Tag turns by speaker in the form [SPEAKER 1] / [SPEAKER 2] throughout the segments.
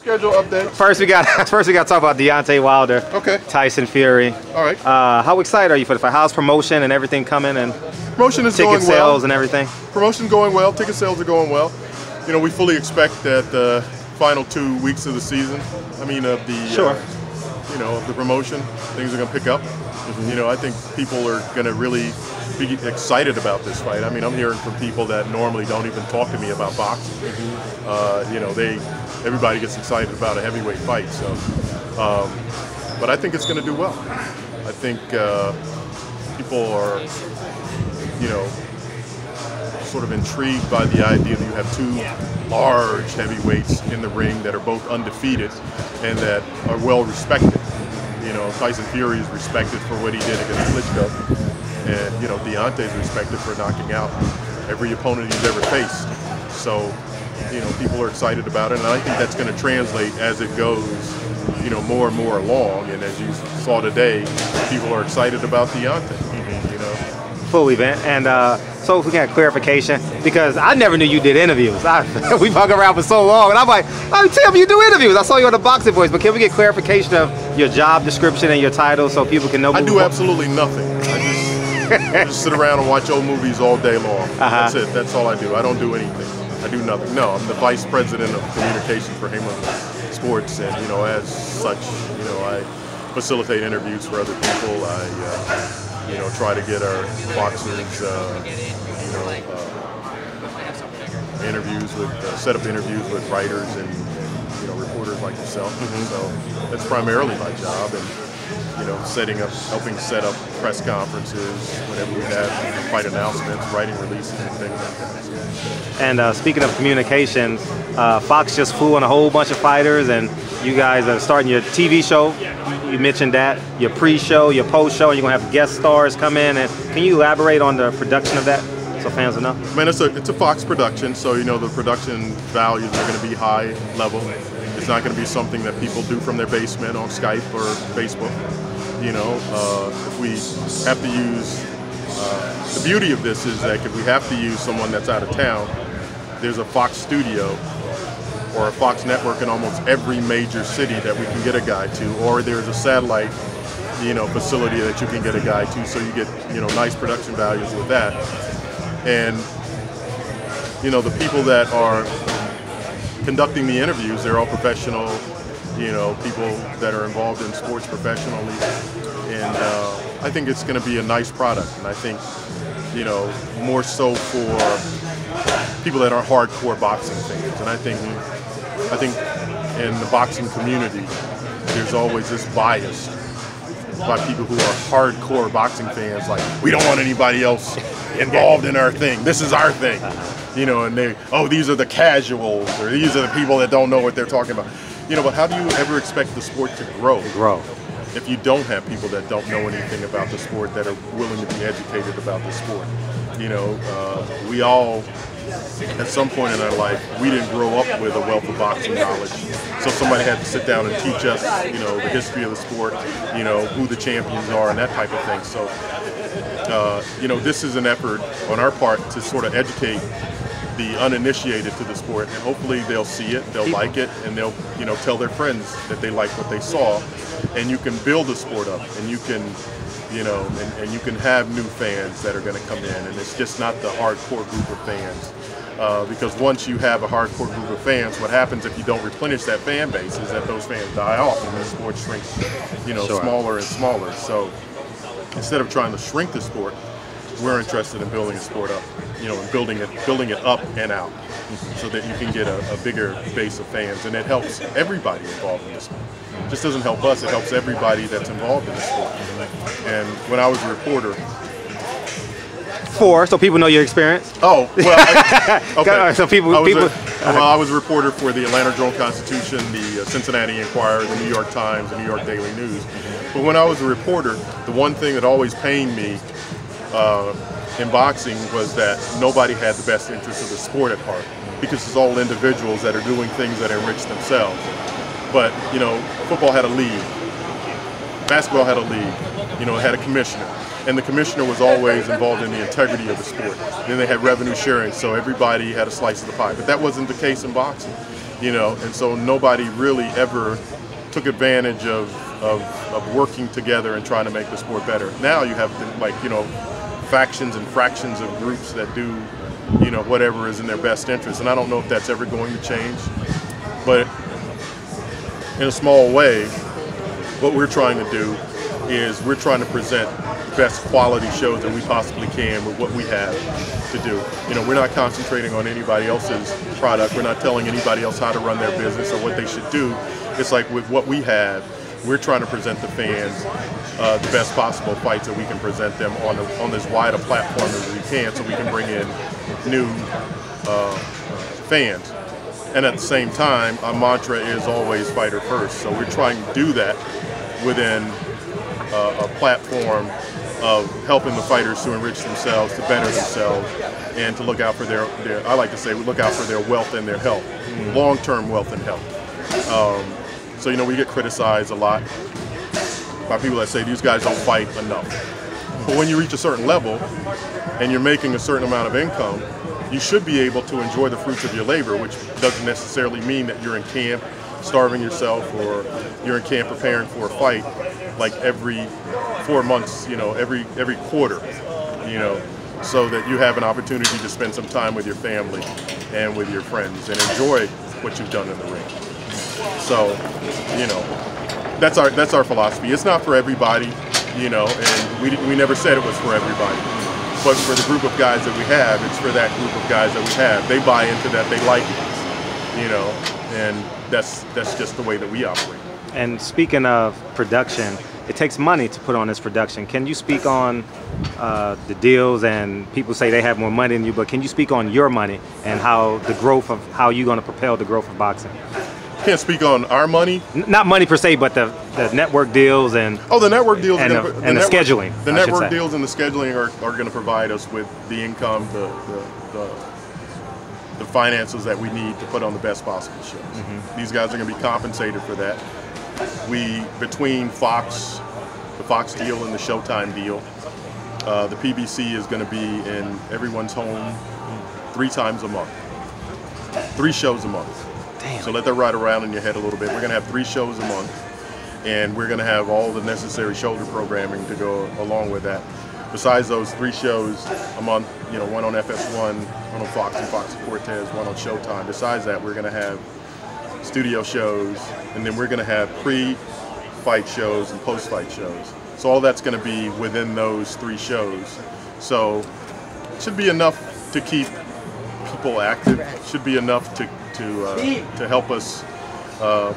[SPEAKER 1] Schedule update.
[SPEAKER 2] First we got to talk about Deontay Wilder.
[SPEAKER 1] Okay.
[SPEAKER 2] Tyson Fury.
[SPEAKER 1] All right.
[SPEAKER 2] How excited are you for the fight? How's promotion and everything coming, and
[SPEAKER 1] promotion is going well.
[SPEAKER 2] Ticket sales and everything.
[SPEAKER 1] Promotion going well. Ticket sales are going well. You know, we fully expect that the final 2 weeks of the season, of the of the promotion, things are going to pick up. You know, I think people are going to really be excited about this fight. I mean, I'm hearing from people that normally don't even talk to me about boxing. You know, everybody gets excited about a heavyweight fight. So, but I think it's going to do well. I think people are, you know, sort of intrigued by the idea that you have two large heavyweights in the ring that are both undefeated and that are well respected. You know, Tyson Fury is respected for what he did against Klitschko, and you know, Deontay is respected for knocking out every opponent he's ever faced. So, you know, people are excited about it, and I think that's going to translate as it goes, you know, more and more along. And as you saw today, people are excited about Deontay. You know,
[SPEAKER 2] full event. And so if we can have clarification, because I never knew you did interviews. We've hung around for so long, and I'm like, oh, Tim, you do interviews. I saw you on the Boxing Voice, but can we get clarification of your job description and your title so people can know?
[SPEAKER 1] I do absolutely nothing. I just sit around and watch old movies all day long. That's it. That's all I do. I don't do anything. I do nothing. No, I'm the vice president of communications for Haymon Sports, and you know, as such, you know, I facilitate interviews for other people. I you know, try to get our boxers, interviews with, set up interviews with writers and, you know, reporters like yourself. So that's primarily my job, and, you know, helping set up press conferences whenever we have fight announcements, writing releases and things like that.
[SPEAKER 2] And speaking of communications, Fox just flew in a whole bunch of fighters, and you guys are starting your TV show. You mentioned that, your pre-show, your post-show, and you're going to have guest stars come in. And can you elaborate on the production of that so fans will know?
[SPEAKER 1] I mean, it's a Fox production, so you know the production values are going to be high level. It's not going to be something that people do from their basement on Skype or Facebook. You know, if we have to use, the beauty of this is that if we have to use someone that's out of town, there's a Fox studio or a Fox network in almost every major city that we can get a guy to, or there's a satellite, you know, facility that you can get a guy to, so you get, you know, nice production values with that. And, you know, the people that are conducting the interviews, they're all professional, you know, people that are involved in sports professionally, and I think it's going to be a nice product. And I think, you know, more so for people that are hardcore boxing fans. And I think in the boxing community, there's always this bias by people who are hardcore boxing fans, like, we don't want anybody else involved in our thing. This is our thing. You know, and these are the casuals, or these are the people that don't know what they're talking about. You know, but how do you ever expect the sport to grow if you don't have people that don't know anything about the sport, that are willing to be educated about the sport? You know, we all, at some point in our life, we didn't grow up with a wealth of boxing knowledge. So somebody had to sit down and teach us, you know, the history of the sport, you know, who the champions are and that type of thing. So, you know, this is an effort on our part to sort of educate the uninitiated to the sport, and hopefully they'll see it, they'll like it, and they'll, you know, tell their friends that they like what they saw. And you can build the sport up, and you can, you know, and you can have new fans that are going to come in, and it's just not the hardcore group of fans. Because once you have a hardcore group of fans, what happens if you don't replenish that fan base is that those fans die off, and the sport shrinks, you know, smaller and smaller. So instead of trying to shrink the sport, we're interested in building a sport up, you know, and building it up and out, so that you can get a bigger base of fans, and it helps everybody involved in the sport. It just doesn't help us; it helps everybody that's involved in the sport. And when I was a reporter,
[SPEAKER 2] so people know your experience.
[SPEAKER 1] Oh well, okay.
[SPEAKER 2] So
[SPEAKER 1] I was a reporter for the Atlanta Journal-Constitution, the Cincinnati Enquirer, the New York Times, the New York Daily News. But when I was a reporter, the one thing that always pained me in boxing was that nobody had the best interest of the sport at heart, because it's all individuals that are doing things that enrich themselves. But, you know, football had a league, basketball had a league, you know, it had a commissioner, and the commissioner was always involved in the integrity of the sport. Then they had revenue sharing, so everybody had a slice of the pie. But that wasn't the case in boxing. you know, and so nobody really ever took advantage of working together and trying to make the sport better. Now you have, like, you know, factions and fractions of groups that do, you know, whatever is in their best interest, and I don't know if that's ever going to change, but in a small way, what we're trying to do is we're trying to present the best quality shows that we possibly can with what we have to do. You know, we're not concentrating on anybody else's product. We're not telling anybody else how to run their business or what they should do. It's like with what we have, we're trying to present the fans the best possible fights that we can present them on as wide a platform as we can, so we can bring in new fans. And at the same time, our mantra is always fighter first. So we're trying to do that within a platform of helping the fighters to enrich themselves, to better themselves, and to look out for their I like to say, we look out for their wealth and their health, long-term wealth and health. So, you know, we get criticized a lot by people that say these guys don't fight enough. But when you reach a certain level and you're making a certain amount of income, you should be able to enjoy the fruits of your labor, which doesn't necessarily mean that you're in camp starving yourself, or you're in camp preparing for a fight like every 4 months, you know, every quarter, you know, so that you have an opportunity to spend some time with your family and with your friends and enjoy what you've done in the ring. So, you know, that's our philosophy. It's not for everybody, you know, and we never said it was for everybody. But for the group of guys that we have, it's for that group of guys that we have. They buy into that, they like it, you know, and that's just the way that we operate.
[SPEAKER 2] And speaking of production, it takes money to put on this production. Can you speak on the deals? And people say they have more money than you, but can you speak on your money and how the growth of, how you're going to propel the growth of boxing?
[SPEAKER 1] Can't speak on our money.
[SPEAKER 2] Not money per se, but the network deals and
[SPEAKER 1] the network deals
[SPEAKER 2] and the scheduling.
[SPEAKER 1] The network deals and the scheduling are going to provide us with the income, the finances that we need to put on the best possible shows. These guys are going to be compensated for that. Between Fox, the Fox deal and the Showtime deal, the PBC is going to be in everyone's home 3 times a month. 3 shows a month.
[SPEAKER 2] Damn.
[SPEAKER 1] So let that ride around in your head a little bit. We're going to have 3 shows a month, and we're going to have all the necessary shoulder programming to go along with that. Besides those 3 shows a month, you know, 1 on FS1, 1 on Fox and Fox and Cortez, 1 on Showtime. Besides that, we're going to have studio shows, and then we're going to have pre-fight shows and post-fight shows. So all that's going to be within those 3 shows. So it should be enough to keep people active. It should be enough to help us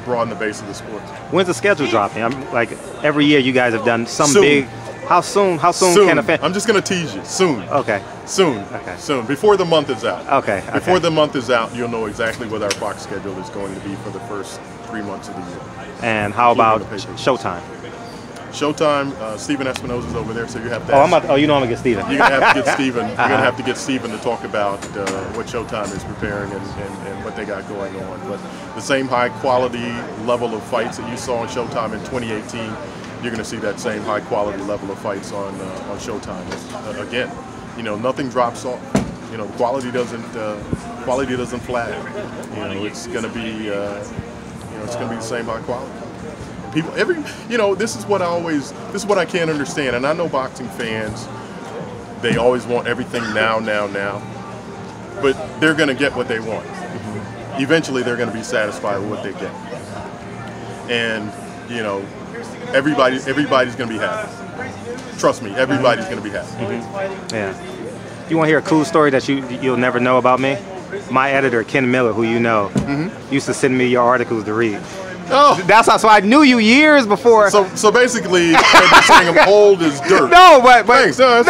[SPEAKER 1] broaden the base of the sport.
[SPEAKER 2] When's the schedule dropping? I'm like, every year you guys have done some
[SPEAKER 1] soon.
[SPEAKER 2] Big. How soon can a fan?
[SPEAKER 1] I'm just going to tease you. Soon.
[SPEAKER 2] Okay.
[SPEAKER 1] Soon. Okay. Soon. Before the month is out.
[SPEAKER 2] Okay.
[SPEAKER 1] Before the month is out, you'll know exactly what our Fox schedule is going to be for the first 3 months of the year.
[SPEAKER 2] And how about Showtime?
[SPEAKER 1] Showtime, Stephen Espinosa's over there, so you have that.
[SPEAKER 2] You know I'm gonna get Stephen.
[SPEAKER 1] You're gonna have to get Stephen. You're gonna have to get Stephen to talk about what Showtime is preparing and what they got going on. But the same high quality level of fights that you saw on Showtime in 2018, you're gonna see that same high quality level of fights on Showtime. Again, you know, nothing drops off. You know, quality doesn't flag. You know, it's gonna be it's gonna be the same high quality. People, this is what I can't understand, and I know boxing fans, they always want everything now, but they're going to get what they want. Eventually, they're going to be satisfied with what they get, and you know, everybody's going to be happy. Trust me, everybody's going to be happy.
[SPEAKER 2] Yeah. You want to hear a cool story that you'll never know about me? My editor, Ken Miller, who you know, used to send me your articles to read.
[SPEAKER 1] Oh,
[SPEAKER 2] that's how. So I knew you years before.
[SPEAKER 1] So basically, you're saying I'm old as dirt.
[SPEAKER 2] No, but
[SPEAKER 1] thanks.
[SPEAKER 2] No.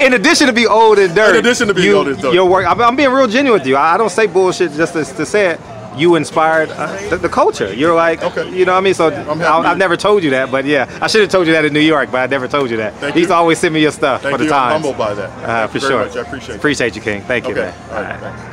[SPEAKER 2] In addition to be old and dirt.
[SPEAKER 1] In addition to being old and dirt.
[SPEAKER 2] Your work. I'm being real genuine with you. I don't say bullshit just to say it. You inspired the culture. You're like,
[SPEAKER 1] okay.
[SPEAKER 2] You know what I mean? So I've never told you that, but yeah, I should have told you that in New York, but I never told you that.
[SPEAKER 1] Thank
[SPEAKER 2] you.
[SPEAKER 1] You
[SPEAKER 2] used to always send me your stuff
[SPEAKER 1] Thank
[SPEAKER 2] for the
[SPEAKER 1] you.
[SPEAKER 2] Times.
[SPEAKER 1] I'm humbled by that.
[SPEAKER 2] For sure.
[SPEAKER 1] Much. I appreciate it.
[SPEAKER 2] Appreciate you, King. Thank you, man.
[SPEAKER 1] All right.